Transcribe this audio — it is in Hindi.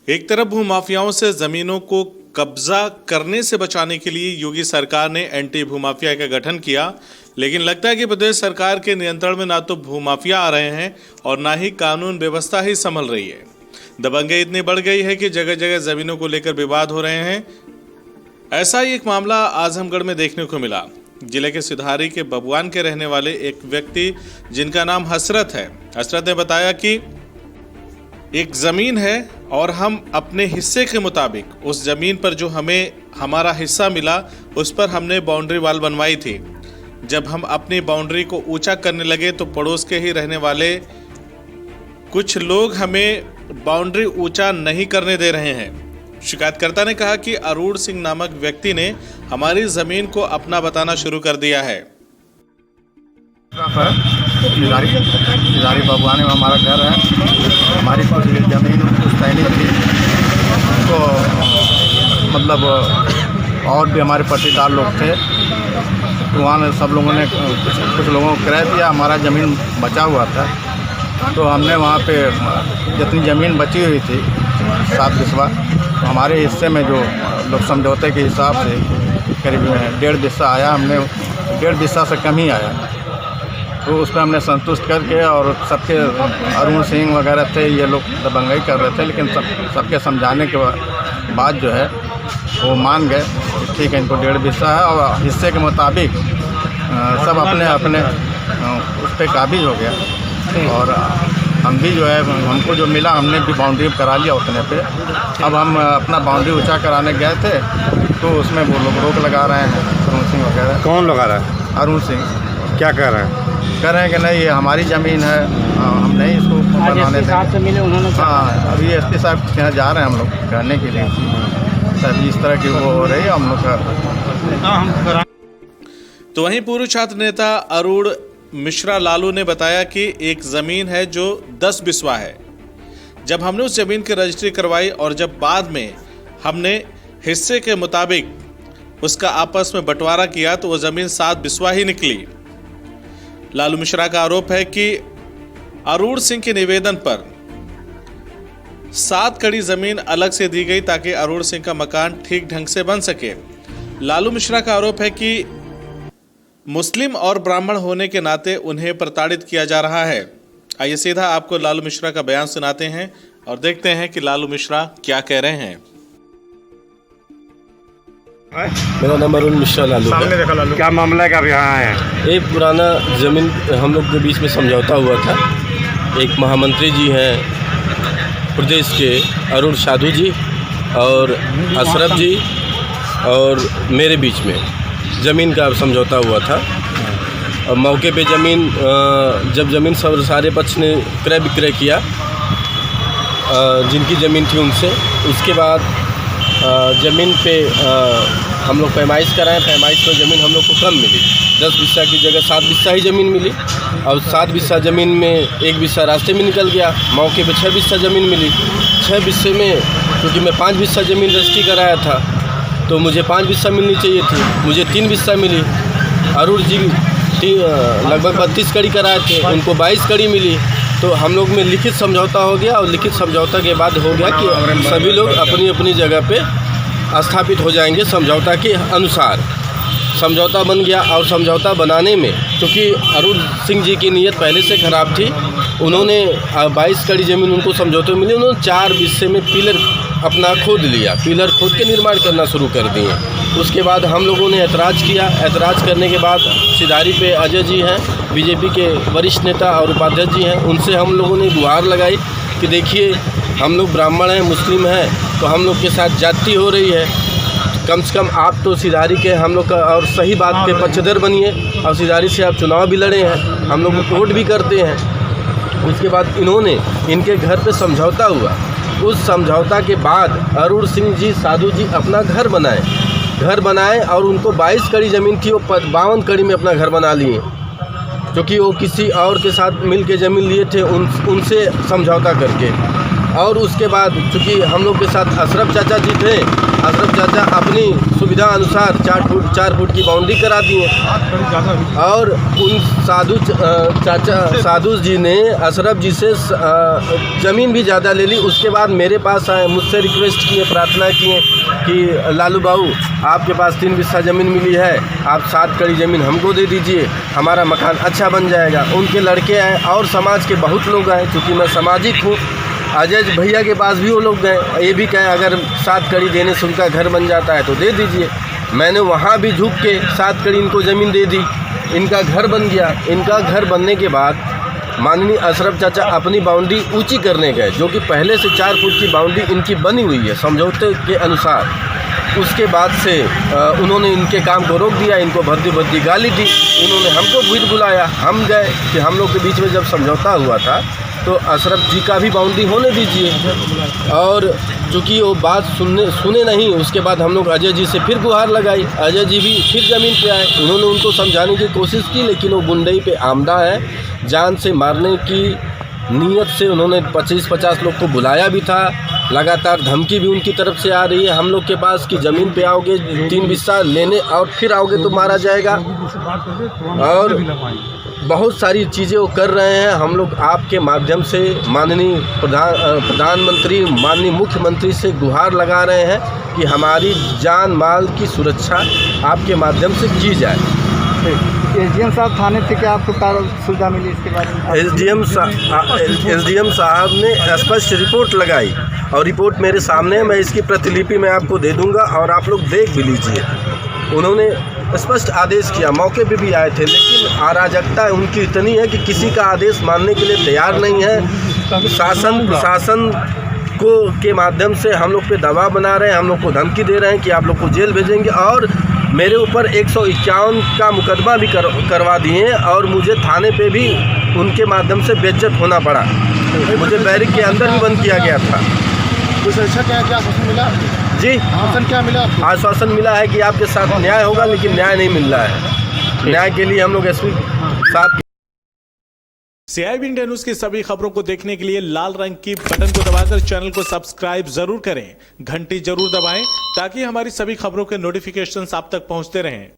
एक तरफ भूमाफियाओं से जमीनों को कब्जा करने से बचाने के लिए योगी सरकार ने एंटी भूमाफिया का गठन किया, लेकिन लगता है कि प्रदेश सरकार के नियंत्रण में ना तो भूमाफिया आ रहे हैं और ना ही कानून व्यवस्था ही संभल रही है। दबंगई इतनी बढ़ गई है कि जगह जगह जमीनों को लेकर विवाद हो रहे हैं। ऐसा ही एक मामला आजमगढ़ में देखने को मिला। जिले के सिधारी के बबुआन के रहने वाले एक व्यक्ति जिनका नाम हसरत है, हसरत ने बताया कि एक ज़मीन है और हम अपने हिस्से के मुताबिक उस ज़मीन पर जो हमें हमारा हिस्सा मिला उस पर हमने बाउंड्री वाल बनवाई थी। जब हम अपनी बाउंड्री को ऊंचा करने लगे तो पड़ोस के ही रहने वाले कुछ लोग हमें बाउंड्री ऊंचा नहीं करने दे रहे हैं। शिकायतकर्ता ने कहा कि अरूण सिंह नामक व्यक्ति ने हमारी ज़मीन को अपना बताना शुरू कर दिया है। सिधारी बबुआन में हमारा घर है। हमारी कुछ ज़मीन पुश्तैनी थी, तो मतलब और भी हमारे पट्टीदार लोग थे, तो वहाँ सब लोगों ने कुछ लोगों को क्रय दिया। हमारा ज़मीन बचा हुआ था, तो हमने वहाँ पे जितनी ज़मीन बची हुई थी 7 बिस्वा, तो हमारे हिस्से में जो लोग समझौते के हिसाब से करीब 1.5 बिस्सा आया। हमने 1.5 बिस्सा से कम ही आया, तो उस पर हमने संतुष्ट करके, और सबके अरुण सिंह वगैरह थे, ये लोग दबंगई कर रहे थे, लेकिन सबके समझाने के बाद जो है वो मान गए। ठीक है, इनको 1.5 बिस्सा है और हिस्से के मुताबिक सब अपने अपने उस पर काबिज हो गया। और हम भी जो है, हमको जो मिला हमने भी बाउंड्री करा लिया उतने पे। अब हम अपना बाउंड्री ऊँचा कराने गए थे, तो उसमें वो लोग रोक लगा रहे हैं, अरुण सिंह वगैरह। कौन लगा रहा है? अरुण सिंह। क्या कह रहे हैं? कह रहे हैं कि नहीं, ये हमारी ज़मीन है, हम नहीं इसको बनाने देंगे। मिले उन्होंने। हाँ, अभी एसपी साहब के यहाँ जा रहे हैं हम लोग कहने के लिए, सर इस तरह की वो हो रही है हम लोग का। तो वहीं पूर्व छात्र नेता अरूण मिश्रा लालू ने बताया कि एक ज़मीन है जो 10 बिस्वा है। जब हमने उस ज़मीन की रजिस्ट्री करवाई और जब बाद में हमने हिस्से के मुताबिक उसका आपस में बंटवारा किया तो वो ज़मीन 7 बिस्वा ही निकली। लालू मिश्रा का आरोप है कि अरूण सिंह के निवेदन पर 7 कड़ी ज़मीन अलग से दी गई ताकि अरूण सिंह का मकान ठीक ढंग से बन सके। लालू मिश्रा का आरोप है कि मुस्लिम और ब्राह्मण होने के नाते उन्हें प्रताड़ित किया जा रहा है। आइए सीधा आपको लालू मिश्रा का बयान सुनाते हैं और देखते हैं कि लालू मिश्रा क्या कह रहे हैं। मेरा नाम अरुण मिश्रा लालू है। क्या मामला है का यहाँ है? एक पुराना ज़मीन हम लोग के बीच में समझौता हुआ था। एक महामंत्री जी हैं प्रदेश के, अरुण साधु जी और अशरफ जी और मेरे बीच में ज़मीन का समझौता हुआ था। और मौके पे ज़मीन, जब ज़मीन सब सारे पक्ष ने क्रय विक्रय किया जिनकी ज़मीन थी उनसे, उसके बाद ज़मीन पे हम लोग पैमाइश कराएं। पैमाइश में ज़मीन हम लोग को कम मिली, 10 बिस्सा की जगह 7 बिस्सा ही ज़मीन मिली। और 7 बिस्सा ज़मीन में 1 बिस्सा रास्ते में निकल गया। मौके पे 6 बिस्सा ज़मीन मिली। 6 बिस्से में क्योंकि मैं 5 बिस्सा ज़मीन रजिस्ट्री कराया था, तो मुझे 5 बिस्सा मिलनी चाहिए थी, मुझे 3 बिस्सा मिली। अरुण जी लगभग 32 कड़ी कराए थे, उनको 22 कड़ी मिली। तो हम लोग में लिखित समझौता हो गया, और लिखित समझौता के बाद हो गया कि सभी लोग अपनी अपनी जगह पे स्थापित हो जाएंगे समझौता के अनुसार। समझौता बन गया, और समझौता बनाने में क्योंकि अरुण सिंह जी की नीयत पहले से ख़राब थी, उन्होंने 22 कड़ी ज़मीन उनको समझौते मिली। उन्होंने 4 बिस्से में पिलर अपना खोद लिया, पिलर खोद के निर्माण करना शुरू कर दिए। उसके बाद हम लोगों ने ऐतराज़ किया। ऐतराज़ करने के बाद सिधारी पे अजय जी हैं, बीजेपी के वरिष्ठ नेता और उपाध्यक्ष जी हैं, उनसे हम लोगों ने गुहार लगाई कि देखिए हम लोग ब्राह्मण हैं, मुस्लिम हैं, तो हम लोग के साथ जाति हो रही है। कम से कम आप तो सिधारी के हम लोग का और सही बात के पक्षधर बनिए, और सिधारी से आप चुनाव भी लड़े हैं, हम लोग वोट भी करते हैं। उसके बाद इन्होंने, इनके घर पे समझौता हुआ। उस समझौता के बाद अरुण सिंह जी साधु जी अपना घर बनाए और उनको 22 कड़ी ज़मीन थी, वो 52 कड़ी में अपना घर बना लिए, क्योंकि वो किसी और के साथ मिल के ज़मीन लिए थे उनसे समझौता करके। और उसके बाद चूँकि हम लोग के साथ अशरफ चाचा जी थे, अशरफ चाचा अपनी सुविधा अनुसार 4 फुट की बाउंड्री करा दिए और उन साधु जी ने अशरफ जी से ज़मीन भी ज़्यादा ले ली। उसके बाद मेरे पास आए, मुझसे रिक्वेस्ट किए, प्रार्थना किए कि लालू बाबू आपके पास 3 बिस्सा ज़मीन मिली है, आप 7 कड़ी ज़मीन हमको दे दीजिए, हमारा मकान अच्छा बन जाएगा। उनके लड़के आए और समाज के बहुत लोग आए, चूँकि मैं सामाजिक हूँ। अजय भैया के पास भी वो लोग गए, ये भी कहे अगर 7 कड़ी देने से उनका घर बन जाता है तो दे दीजिए। मैंने वहाँ भी झुक के 7 कड़ी इनको ज़मीन दे दी, इनका घर बन गया। इनका घर बनने के बाद माननीय अशरफ चाचा अपनी बाउंड्री ऊंची करने गए, जो कि पहले से 4 फुट की बाउंड्री इनकी बनी हुई है समझौते के अनुसार। उसके बाद से उन्होंने इनके काम को रोक दिया, इनको भद्दी गाली दी। उन्होंने हमको फिर बुलाया, हम गए कि हम लोग के बीच में जब समझौता हुआ था तो अशरफ जी का भी बाउंड्री होने दीजिए। और चूँकि वो बात सुने नहीं, उसके बाद हम लोग अजय जी से फिर गुहार लगाई। अजय जी भी फिर ज़मीन पे आए, उन्होंने उनको समझाने की कोशिश की, लेकिन वो गुंडई पे आमदा है, जान से मारने की नीयत से उन्होंने 25-50 लोग को बुलाया भी था। लगातार धमकी भी उनकी तरफ से आ रही है हम लोग के पास कि ज़मीन पे आओगे 3 बिस्सा लेने और फिर आओगे तो मारा जाएगा, और बहुत सारी चीज़ें वो कर रहे हैं। हम लोग आपके माध्यम से माननीय प्रधानमंत्री, माननीय मुख्यमंत्री से गुहार लगा रहे हैं कि हमारी जान माल की सुरक्षा आपके माध्यम से की जाए। एसडीएम साहब थाने से क्या आपको सुविधा मिली इसके बारे में? एसडीएम साहब ने स्पष्ट रिपोर्ट लगाई और रिपोर्ट मेरे सामने है, मैं इसकी प्रतिलिपि मैं आपको दे दूंगा और आप लोग देख भी लीजिए। उन्होंने स्पष्ट आदेश किया, मौके पे भी आए थे, लेकिन अराजकता उनकी इतनी है कि किसी का आदेश मानने के लिए तैयार नहीं है। शासन प्रशासन के माध्यम से हम लोग पे दबाव बना रहे हैं, हम लोग को धमकी दे रहे हैं कि आप लोग को जेल भेजेंगे, और मेरे ऊपर 151 का मुकदमा भी करवा दिए और मुझे थाने पे भी उनके माध्यम से बेइज्जत होना पड़ा। मुझे बैरिक के अंदर भी बंद किया गया था। कुछ अच्छा क्या आश्वासन मिला जी? आश्वासन क्या मिला? आश्वासन मिला है कि आपके साथ न्याय होगा, लेकिन न्याय नहीं मिल रहा है। न्याय के लिए हम लोग एसपी साहब CIB इंडिया न्यूज की सभी खबरों को देखने के लिए लाल रंग की बटन को दबाकर चैनल को सब्सक्राइब जरूर करें, घंटी जरूर दबाएं ताकि हमारी सभी खबरों के नोटिफिकेशंस आप तक पहुंचते रहें।